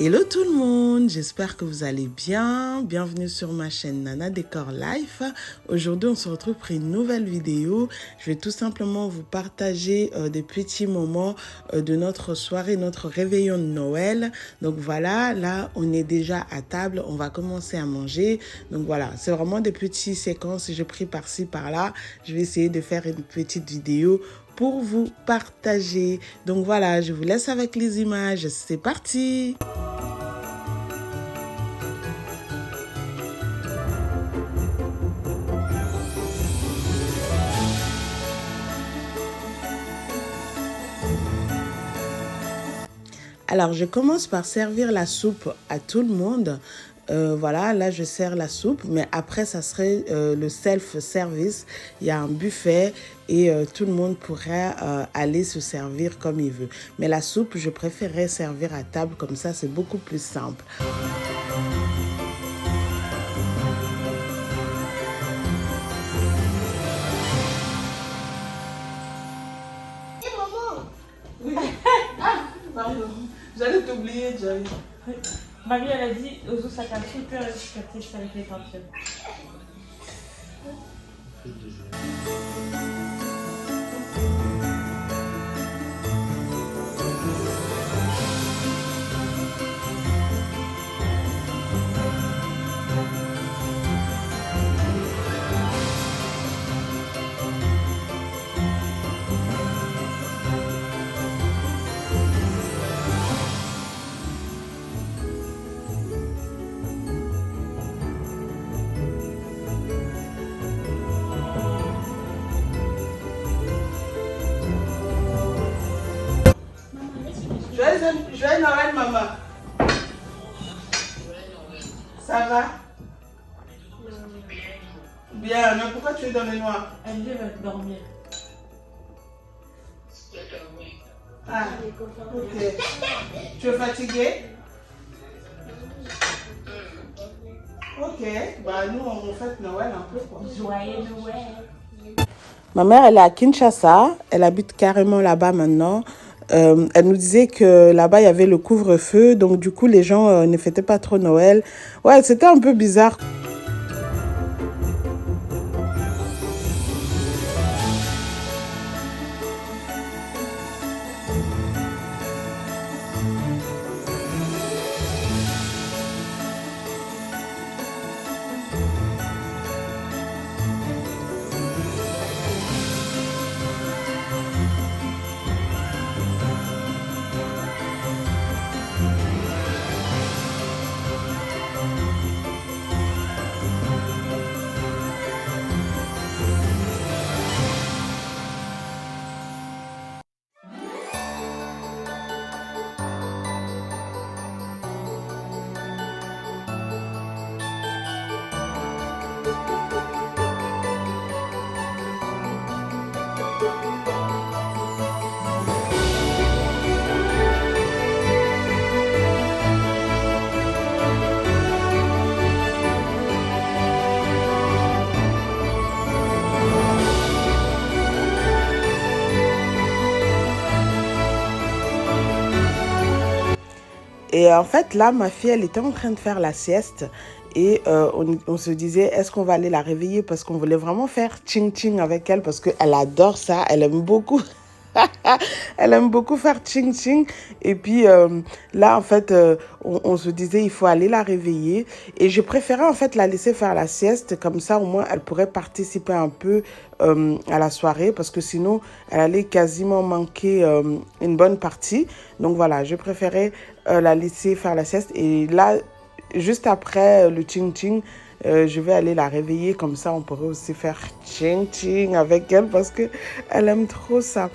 Hello tout le monde, j'espère que vous allez bien. Bienvenue sur ma chaîne Nana Décor Life. Aujourd'hui, on se retrouve pour une nouvelle vidéo. Je vais tout simplement vous partager des petits moments de notre soirée, notre réveillon de Noël. Donc voilà, là, on est déjà à table, on va commencer à manger. Donc voilà, c'est vraiment des petites séquences. J'ai pris par-ci, par-là. Je vais essayer de faire une petite vidéo pour vous partager. Donc voilà, je vous laisse avec les images. C'est parti! Alors, je commence par servir la soupe à tout le monde. Voilà, là, je sers la soupe, mais après, ça serait le self-service. Il y a un buffet et tout le monde pourrait aller se servir comme il veut. Mais la soupe, je préférais servir à table, comme ça, c'est beaucoup plus simple. Oui. Ah, pardon. J'allais t'oublier, Joy. Marie, elle a dit aux os, ça t'a super la cicatrice avec les peintures. Joyeux Noël, maman. Ça va? Bien, mais pourquoi tu es dans le noir? Elle dit, elle va dormir. Ah, ok. Tu es fatiguée? Ok, bah nous on fête Noël un peu quoi. Joyeux Noël. Ma mère, elle est à Kinshasa, elle habite carrément là-bas maintenant. Elle nous disait que là-bas, il y avait le couvre-feu, donc du coup, les gens ne fêtaient pas trop Noël. Ouais, c'était un peu bizarre. Et en fait, là, ma fille, elle était en train de faire la sieste. Et on se disait, est-ce qu'on va aller la réveiller? Parce qu'on voulait vraiment faire ching-ching avec elle. Parce qu'elle adore ça. Elle aime beaucoup. Elle aime beaucoup faire ching-ching. Et puis là, en fait, on se disait, il faut aller la réveiller. Et je préférais, en fait, la laisser faire la sieste. Comme ça, au moins, elle pourrait participer un peu à la soirée. Parce que sinon, elle allait quasiment manquer une bonne partie. Donc voilà, je préférais la laisser faire la sieste. Et là, juste après le ching-ching, je vais aller la réveiller. Comme ça, on pourrait aussi faire ching-ching avec elle parce qu'elle aime trop ça.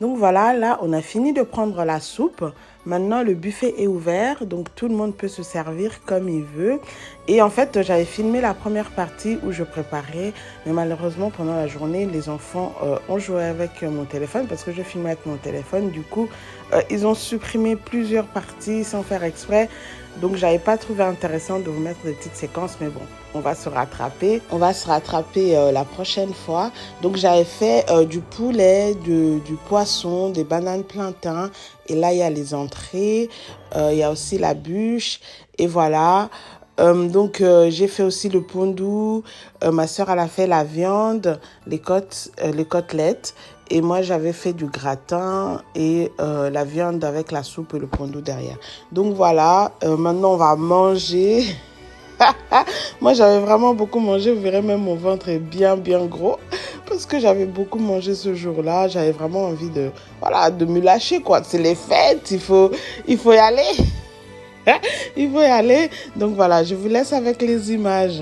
Donc voilà, là, on a fini de prendre la soupe. Maintenant, le buffet est ouvert, donc tout le monde peut se servir comme il veut. Et en fait, j'avais filmé la première partie où je préparais, mais malheureusement, pendant la journée, les enfants ont joué avec mon téléphone parce que je filmais avec mon téléphone. Du coup, ils ont supprimé plusieurs parties sans faire exprès. Donc, j'avais pas trouvé intéressant de vous mettre des petites séquences, mais bon, on va se rattraper. On va se rattraper la prochaine fois. Donc, j'avais fait du poulet, du poisson, des bananes plantains. Et là, il y a les entrées. Il y a aussi la bûche. Et voilà. J'ai fait aussi le pondou. Ma soeur, elle a fait la viande, les côtelettes. Et moi, j'avais fait du gratin et la viande avec la soupe et le pondou derrière. Donc voilà, maintenant on va manger. Moi, j'avais vraiment beaucoup mangé. Vous verrez, même mon ventre est bien, bien gros. Parce que j'avais beaucoup mangé ce jour-là. J'avais vraiment envie de me lâcher, quoi. C'est les fêtes, il faut y aller. Il faut y aller. Donc voilà, je vous laisse avec les images.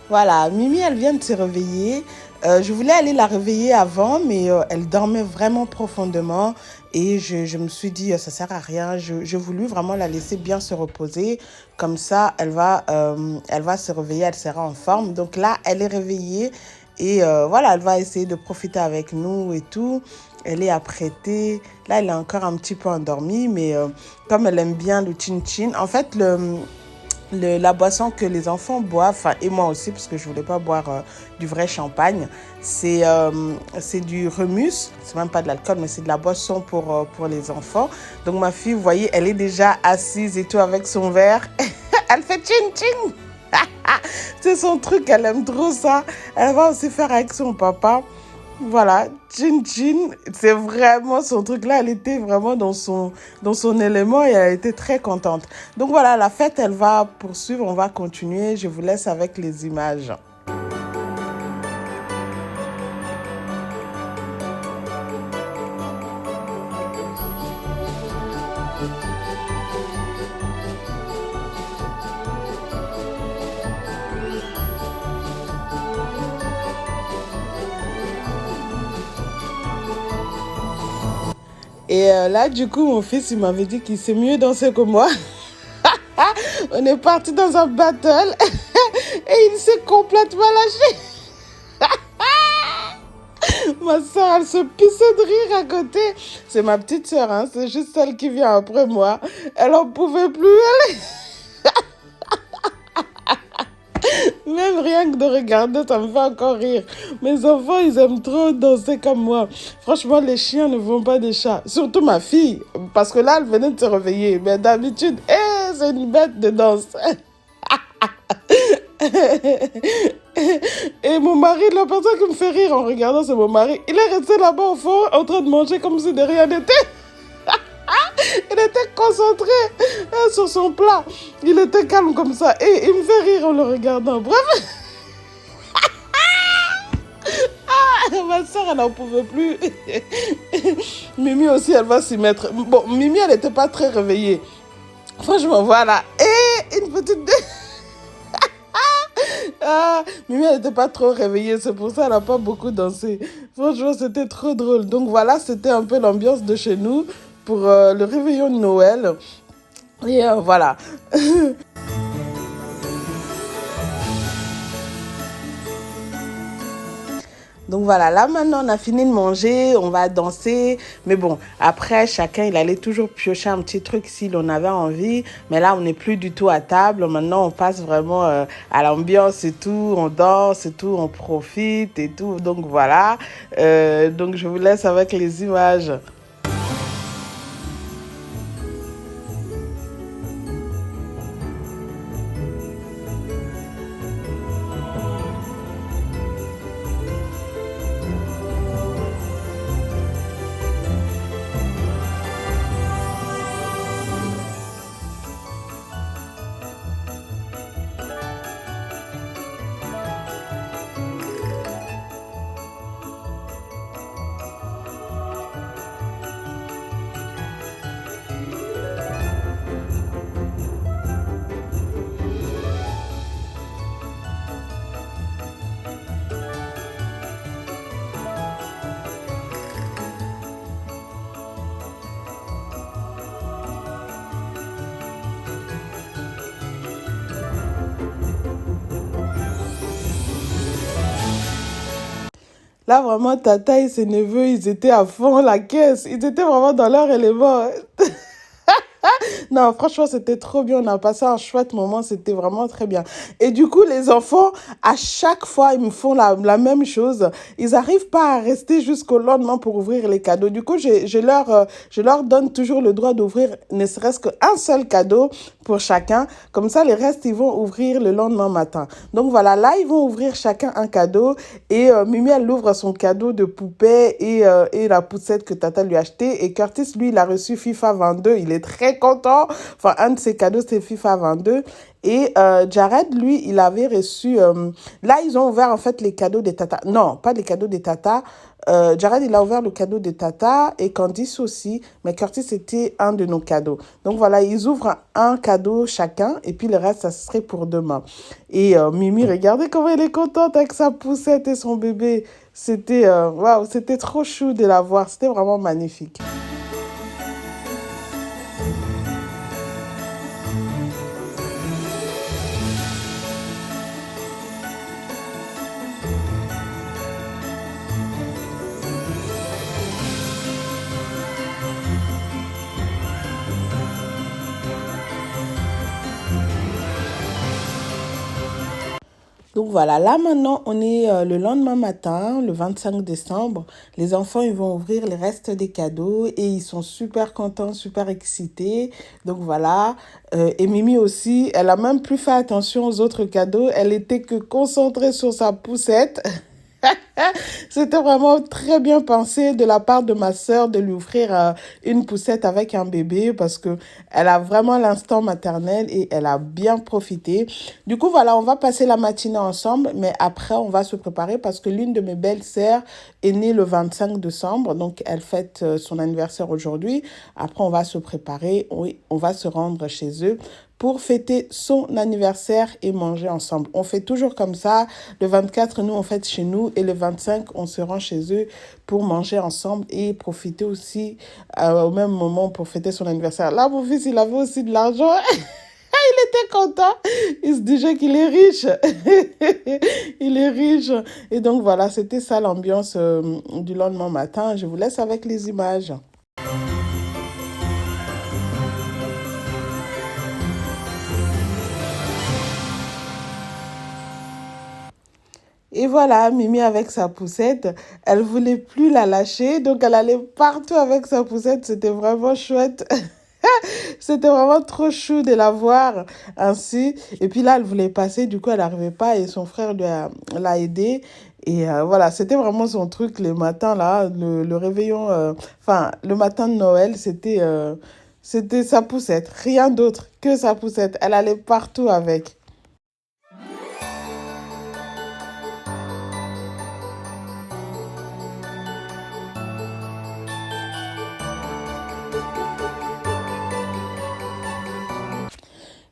Voilà, Mimi, elle vient de se réveiller. Je voulais aller la réveiller avant, mais elle dormait vraiment profondément. Et je me suis dit, ça sert à rien. J'ai voulu vraiment la laisser bien se reposer. Comme ça, elle va se réveiller, elle sera en forme. Donc là, elle est réveillée. Et voilà, elle va essayer de profiter avec nous et tout. Elle est apprêtée. Là, elle est encore un petit peu endormie, mais comme elle aime bien le chin-chin, en fait, la boisson que les enfants boivent, et moi aussi, parce que je ne voulais pas boire du vrai champagne, c'est du remus. C'est même pas de l'alcool, mais c'est de la boisson pour les enfants. Donc ma fille, vous voyez, elle est déjà assise et tout avec son verre. Elle fait chin-chin. C'est son truc, elle aime trop ça. Elle va aussi faire avec son papa. Voilà, Chin Chin, c'est vraiment son truc là, elle était vraiment dans son élément et elle était très contente. Donc voilà, la fête, elle va poursuivre, on va continuer. Je vous laisse avec les images. Et là, du coup, mon fils, il m'avait dit qu'il sait mieux danser que moi. On est parti dans un battle et il s'est complètement lâché. Ma soeur, elle se pissait de rire à côté. C'est ma petite soeur, hein, c'est juste celle qui vient après moi. Elle en pouvait plus. Même rien que de regarder, ça me fait encore rire. Mes enfants, ils aiment trop danser comme moi. Franchement, les chiens ne vont pas des chats. Surtout ma fille, parce que là, elle venait de se réveiller. Mais d'habitude, c'est une bête de danse. Et mon mari, la personne qui me fait rire en regardant, c'est mon mari. Il est resté là-bas au fond, en train de manger comme si de rien n'était. Il était concentré sur son plat. Il était calme comme ça. Et il me fait rire en le regardant. Bref, ma soeur, elle n'en pouvait plus. Mimi aussi, elle va s'y mettre. Bon, Mimi, elle n'était pas très réveillée. Franchement, voilà. Et une petite... Ah, Mimi, elle n'était pas trop réveillée. C'est pour ça qu'elle n'a pas beaucoup dansé. Franchement, c'était trop drôle. Donc voilà, c'était un peu l'ambiance de chez nous pour le réveillon de Noël. Et voilà. Donc voilà, là maintenant on a fini de manger, on va danser. Mais bon, après chacun il allait toujours piocher un petit truc s'il en avait envie. Mais là on n'est plus du tout à table. Maintenant on passe vraiment à l'ambiance et tout. On danse et tout, on profite et tout. Donc voilà. Donc je vous laisse avec les images. Là, vraiment, Tata et ses neveux, ils étaient à fond la caisse. Ils étaient vraiment dans leur élément. Non, franchement, c'était trop bien. On a passé un chouette moment. C'était vraiment très bien. Et du coup, les enfants, à chaque fois, ils me font la même chose. Ils n'arrivent pas à rester jusqu'au lendemain pour ouvrir les cadeaux. Du coup, je leur donne toujours le droit d'ouvrir ne serait-ce qu'un seul cadeau pour chacun. Comme ça, les restes, ils vont ouvrir le lendemain matin. Donc voilà, là, ils vont ouvrir chacun un cadeau. Et Mimi, elle ouvre son cadeau de poupée et la poussette que Tata lui a acheté. Et Curtis, lui, il a reçu FIFA 22. Il est très content. Enfin, un de ses cadeaux, c'est FIFA 22. Et Jared, lui, il avait reçu... là, ils ont ouvert, en fait, les cadeaux des Tata. Non, pas les cadeaux des Tata. Jared, il a ouvert le cadeau des Tata et Candice aussi. Mais Curtis, c'était un de nos cadeaux. Donc, voilà, ils ouvrent un cadeau chacun. Et puis, le reste, ça serait pour demain. Et Mimi, regardez comment elle est contente avec sa poussette et son bébé. C'était waouh, c'était trop chou de la voir. C'était vraiment magnifique. Donc voilà, là maintenant, on est le lendemain matin, le 25 décembre. Les enfants, ils vont ouvrir les restes des cadeaux et ils sont super contents, super excités. Donc voilà, et Mimi aussi, elle a même plus fait attention aux autres cadeaux. Elle était que concentrée sur sa poussette. C'était vraiment très bien pensé de la part de ma sœur de lui offrir une poussette avec un bébé parce que elle a vraiment l'instant maternel et elle a bien profité. Du coup, voilà, on va passer la matinée ensemble, mais après, on va se préparer parce que l'une de mes belles-sœurs est née le 25 décembre, donc elle fête son anniversaire aujourd'hui. Après, on va se préparer, oui, on va se rendre chez eux pour fêter son anniversaire et manger ensemble. On fait toujours comme ça. Le 24, nous, on fête chez nous et le 25, on se rend chez eux pour manger ensemble et profiter aussi au même moment pour fêter son anniversaire. Là, mon fils, il avait aussi de l'argent. Il était content. Il se disait qu'il est riche. Il est riche. Et donc, voilà, c'était ça l'ambiance du lendemain matin. Je vous laisse avec les images. Et voilà, Mimi avec sa poussette, elle voulait plus la lâcher, donc elle allait partout avec sa poussette, c'était vraiment chouette. C'était vraiment trop chou de la voir ainsi. Et puis là, elle voulait passer, du coup, elle n'arrivait pas et son frère l'a aidé. Et voilà, c'était vraiment son truc le matin, là, le réveillon, enfin, le matin de Noël, C'était sa poussette, rien d'autre que sa poussette. Elle allait partout avec.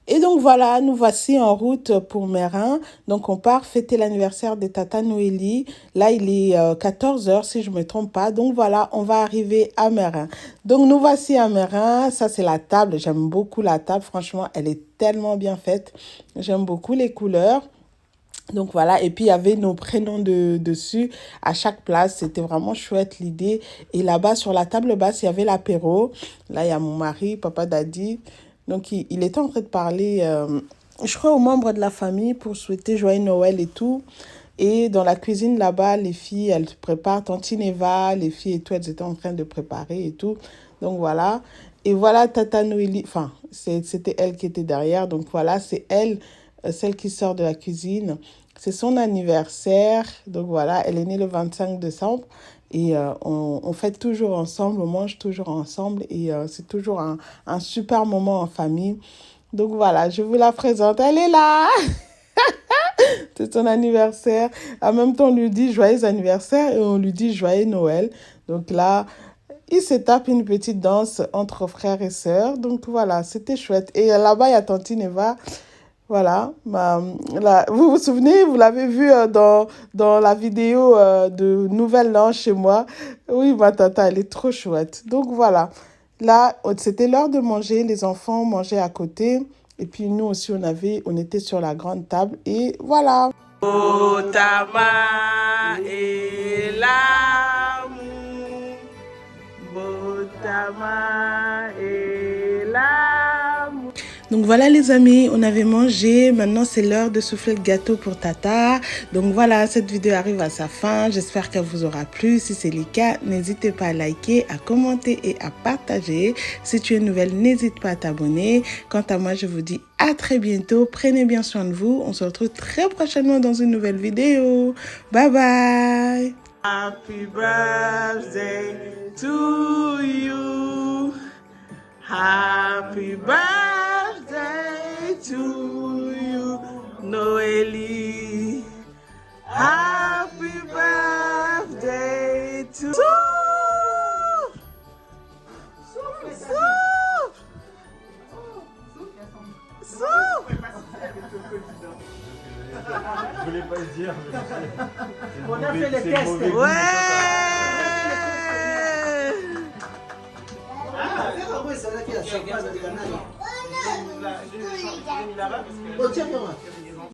Et donc voilà, nous voici en route pour Mérin. Donc on part fêter l'anniversaire de Tata Noélie. Là, il est 14 h si je ne me trompe pas. Donc voilà, on va arriver à Mérin. Donc nous voici à Mérin. Ça, c'est la table. J'aime beaucoup la table. Franchement, elle est tellement bien faite. J'aime beaucoup les couleurs. Donc voilà, et puis il y avait nos prénoms dessus à chaque place. C'était vraiment chouette l'idée. Et là-bas, sur la table basse, il y avait l'apéro. Là, il y a mon mari, papa Daddy. Donc, il était en train de parler, je crois, aux membres de la famille pour souhaiter joyeux Noël et tout. Et dans la cuisine là-bas, les filles, elles préparent, Tantine Eva, les filles et tout, elles étaient en train de préparer et tout. Donc voilà. Et voilà Tata Noélie, enfin, c'était elle qui était derrière. Donc voilà, c'est elle, celle qui sort de la cuisine. C'est son anniversaire. Donc voilà, elle est née le 25 décembre. Et on fête toujours ensemble, on mange toujours ensemble. Et c'est toujours un super moment en famille. Donc voilà, je vous la présente. Elle est là. C'est son anniversaire. En même temps, on lui dit joyeux anniversaire et on lui dit joyeux Noël. Donc là, il se tape une petite danse entre frères et sœurs. Donc voilà, c'était chouette. Et là-bas, il y a Tantine Eva. Voilà. Vous vous souvenez, vous l'avez vu dans la vidéo de Nouvelle An chez moi. Oui, ma tata, elle est trop chouette. Donc voilà. Là, c'était l'heure de manger. Les enfants mangeaient à côté. Et puis nous aussi, on était sur la grande table. Et voilà. Botama et l'amour. Botama et l'amour. Donc voilà les amis, on avait mangé. Maintenant, c'est l'heure de souffler le gâteau pour Tata. Donc voilà, cette vidéo arrive à sa fin. J'espère qu'elle vous aura plu. Si c'est le cas, n'hésitez pas à liker, à commenter et à partager. Si tu es nouvelle, n'hésite pas à t'abonner. Quant à moi, je vous dis à très bientôt. Prenez bien soin de vous. On se retrouve très prochainement dans une nouvelle vidéo. Bye bye. Happy birthday to you. Happy birthday to you, Noélie. Happy birthday to you. Je voulais pas le dire, mais on a fait les tests. Ouais. C'est vrai qui a champagne de Ghana. Oh, tiens,